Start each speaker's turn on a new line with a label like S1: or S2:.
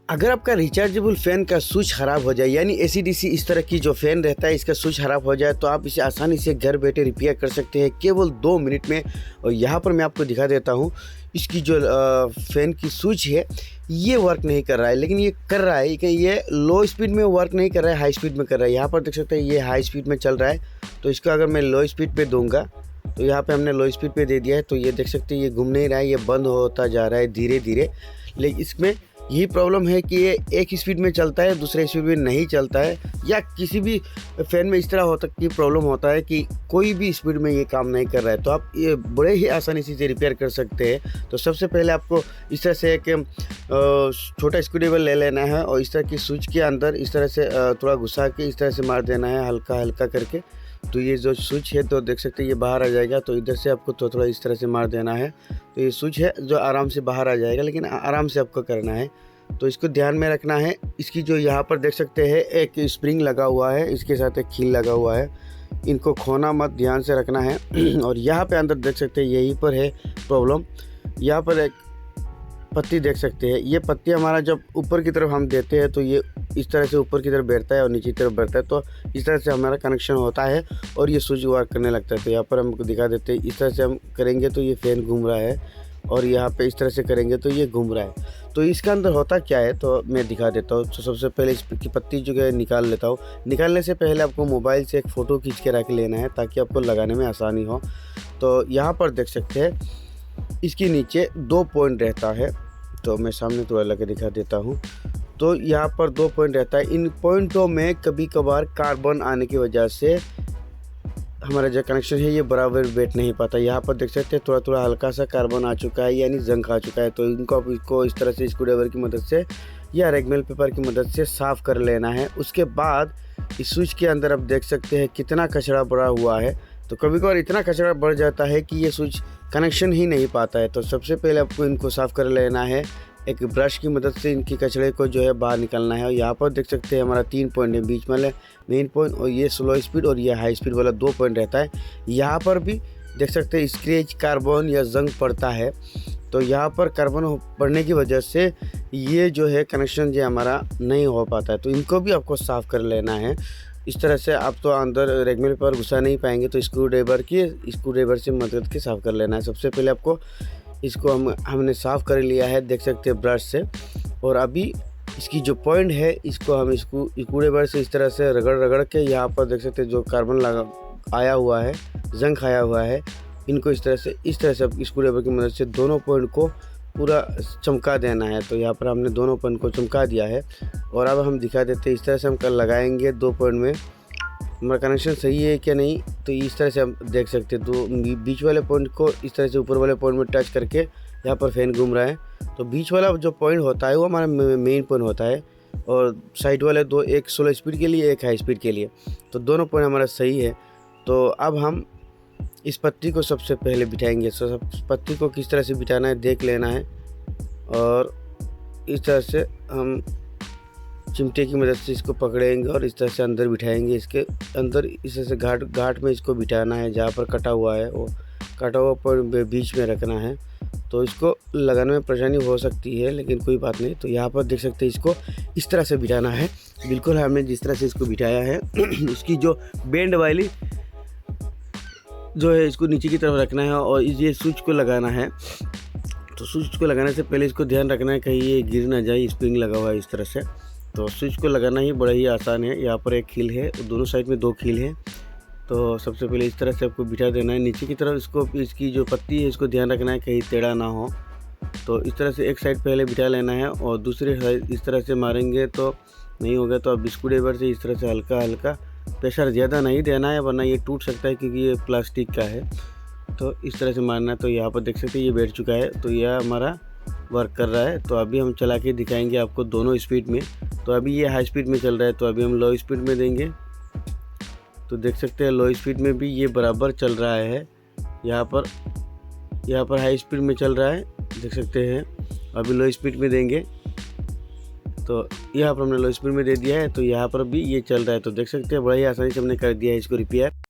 S1: अगर आपका rechargeable fan का स्विच ख़राब हो जाए यानी एसी-डीसी इस तरह की जो फ़ैन रहता है इसका स्विच ख़राब हो जाए तो आप इसे आसानी से घर बैठे रिपेयर कर सकते हैं केवल 2 मिनट में। और यहाँ पर मैं आपको दिखा देता हूँ इसकी जो फ़ैन की स्विच है ये वर्क नहीं कर रहा है, लेकिन ये कर रहा है कि ये लो स्पीड में वर्क नहीं कर रहा है, हाई स्पीड में कर रहा है। यहाँ पर देख सकते हैं ये हाई स्पीड में चल रहा है। तो इसको अगर मैं लो स्पीड पे दूंगा तो यहाँ पे हमने लो स्पीड पे दे दिया है तो ये देख सकते हैं ये घूम नहीं रहा है, ये बंद होता जा रहा है धीरे धीरे। लेकिन इसमें यही प्रॉब्लम है कि ये एक स्पीड में चलता है दूसरे स्पीड में नहीं चलता है, या किसी भी फ़ैन में इस तरह होता की प्रॉब्लम होता है कि कोई भी स्पीड में ये काम नहीं कर रहा है। तो आप ये बड़े ही आसानी से इसे रिपेयर कर सकते हैं। तो सबसे पहले आपको इस तरह से एक छोटा स्क्रूड्राइवर ले लेना है और इस तरह की स्विच के अंदर इस तरह से थोड़ा घुसा के इस तरह से मार देना है हल्का हल्का करके। तो ये जो स्विच है तो देख सकते हैं ये बाहर आ जाएगा। तो इधर से आपको थोड़ा थोड़ा इस तरह से मार देना है तो ये स्विच है जो आराम से बाहर आ जाएगा, लेकिन आराम से आपको करना है। तो इसको ध्यान में रखना है। इसकी जो यहाँ पर देख सकते हैं एक स्प्रिंग लगा हुआ है, इसके साथ एक कील लगा हुआ है, इनको खोना मत, ध्यान से रखना है। और यहाँ पे अंदर देख सकते हैं यहीं पर है प्रॉब्लम। यहाँ पर एक पत्ती देख सकते हैं, ये पत्ती हमारा जब ऊपर की तरफ हम देते हैं तो ये इस तरह से ऊपर की तरफ बैठता है और नीचे की तरफ बैठता है। तो इस तरह से हमारा कनेक्शन होता है और ये स्विच वर्क करने लगता है। तो यहाँ पर हमको दिखा देते हैं, इस तरह से हम करेंगे तो ये फ़ैन घूम रहा है और यहाँ पे इस तरह से करेंगे तो ये घूम रहा है। तो इसके अंदर होता क्या है तो मैं दिखा देता हूँ। तो सबसे पहले इसकी पत्ती जो है निकाल लेता हूँ। निकालने से पहले आपको मोबाइल से एक फ़ोटो खींच के रख लेना है ताकि आपको लगाने में आसानी हो। तो यहाँ पर देख सकते हैं इसके नीचे 2 पॉइंट रहता है, तो मैं सामने थोड़ा लगा दिखा देता हूँ। तो यहाँ पर 2 पॉइंट रहता है, इन पॉइंटों में कभी कभार कार्बन आने की वजह से हमारा जो कनेक्शन है ये बराबर बैठ नहीं पाता। यहाँ पर देख सकते हैं थोड़ा थोड़ा हल्का सा कार्बन आ चुका है यानी जंग आ चुका है। तो इसको इस तरह से स्क्रूड्राइवर की मदद से या रेगमेल पेपर की मदद से साफ़ कर लेना है। उसके बाद इस स्विच के अंदर आप देख सकते हैं कितना कचरा भरा हुआ है। तो कभी कभार इतना कचरा बढ़ जाता है कि ये स्विच कनेक्शन ही नहीं पाता है। तो सबसे पहले आपको इनको साफ़ कर लेना है, एक ब्रश की मदद से इनकी कचरे को जो है बाहर निकालना है। और यहाँ पर देख सकते हैं हमारा 3 पॉइंट है, बीच वाले मेन पॉइंट और ये स्लो स्पीड और ये हाई स्पीड वाला 2 पॉइंट रहता है। यहाँ पर भी देख सकते हैं स्क्रैच कार्बन या जंग पड़ता है। तो यहाँ पर कार्बन पड़ने की वजह से ये जो है कनेक्शन जो हमारा नहीं हो पाता है। तो इनको भी आपको साफ़ कर लेना है। इस तरह से आप तो अंदर रेगमेल पर घुसा नहीं पाएंगे तो स्क्रूड्राइवर से मदद के साफ़ कर लेना है। सबसे पहले आपको इसको हमने साफ़ कर लिया है देख सकते हैं ब्रश से। और अभी इसकी जो पॉइंट है इसको हम स्क्रूड्राइवर से इस तरह से रगड़ रगड़ के यहाँ पर देख सकते हैं जो कार्बन लगा आया हुआ है, जंग आया हुआ है, इनको इस तरह से स्क्रूड्राइवर की मदद से दोनों पॉइंट को पूरा चमका देना है। तो यहाँ पर हमने दोनों पॉइंट को चमका दिया है। और अब हम दिखा देते हैं इस तरह से हम कल लगाएंगे 2 पॉइंट में हमारा कनेक्शन सही है क्या नहीं। तो इस तरह से हम देख सकते हैं दो बीच वाले पॉइंट को इस तरह से ऊपर वाले पॉइंट में टच करके यहाँ पर फ़ैन घूम रहा है। तो बीच वाला जो पॉइंट होता है वो हमारा मेन पॉइंट होता है और साइड वाले 2, एक स्लो स्पीड के लिए एक हाई स्पीड के लिए। तो दोनों पॉइंट हमारा सही है। तो अब हम इस पत्ती को सबसे पहले बिठाएंगे। तो पत्ती को किस तरह से बिठाना है देख लेना है और इस तरह से हम चिमटे की मदद से इसको पकड़ेंगे और इस तरह से अंदर बिठाएंगे। इसके अंदर इस तरह से घाट में इसको बिठाना है, जहाँ पर कटा हुआ है वो कटा हुआ पॉइंट बीच में रखना है। तो इसको लगाने में परेशानी हो सकती है लेकिन कोई बात नहीं। तो यहाँ पर देख सकते हैं इसको इस तरह से बिठाना है, बिल्कुल हमने जिस तरह से इसको बिठाया है। इसकी जो बेंड वाली जो है इसको नीचे की तरफ रखना है और ये स्विच को लगाना है। तो स्विच को लगाने से पहले इसको ध्यान रखना है कहीं ये गिर ना जाए, स्प्रिंग लगा हुआ है इस तरह से। तो स्विच को लगाना ही बड़ा ही आसान है। यहाँ पर एक कील है और दोनों साइड में 2 कील है। तो सबसे पहले इस तरह से आपको बिठा देना है नीचे की तरफ। इसको इसकी जो पत्ती है इसको ध्यान रखना है कहीं टेढ़ा ना हो। तो इस तरह से एक साइड पहले बिठा लेना है और दूसरे साइड इस तरह से मारेंगे तो नहीं होगा। तो अब स्क्रूड्राइवर से इस तरह से हल्का हल्का, प्रेशर ज़्यादा नहीं देना है वरना ये टूट सकता है क्योंकि ये प्लास्टिक का है। तो इस तरह से मारना है। तो यहाँ पर देख सकते हैं ये बैठ चुका है। तो यह हमारा वर्क कर रहा है। तो अभी हम चला के दिखाएंगे आपको दोनों स्पीड में। तो अभी ये हाई स्पीड में चल रहा है तो अभी हम लो स्पीड में देंगे। तो देख सकते हैं लो स्पीड में भी ये बराबर चल रहा है। यहाँ पर हाई स्पीड में चल रहा है देख सकते हैं। अभी लो स्पीड में देंगे तो यहाँ पर हमने लो स्पीड में दे दिया है। तो यहाँ पर भी ये चल रहा है। तो देख सकते हैं बड़ा ही आसानी से हमने कर दिया है इसको रिपेयर।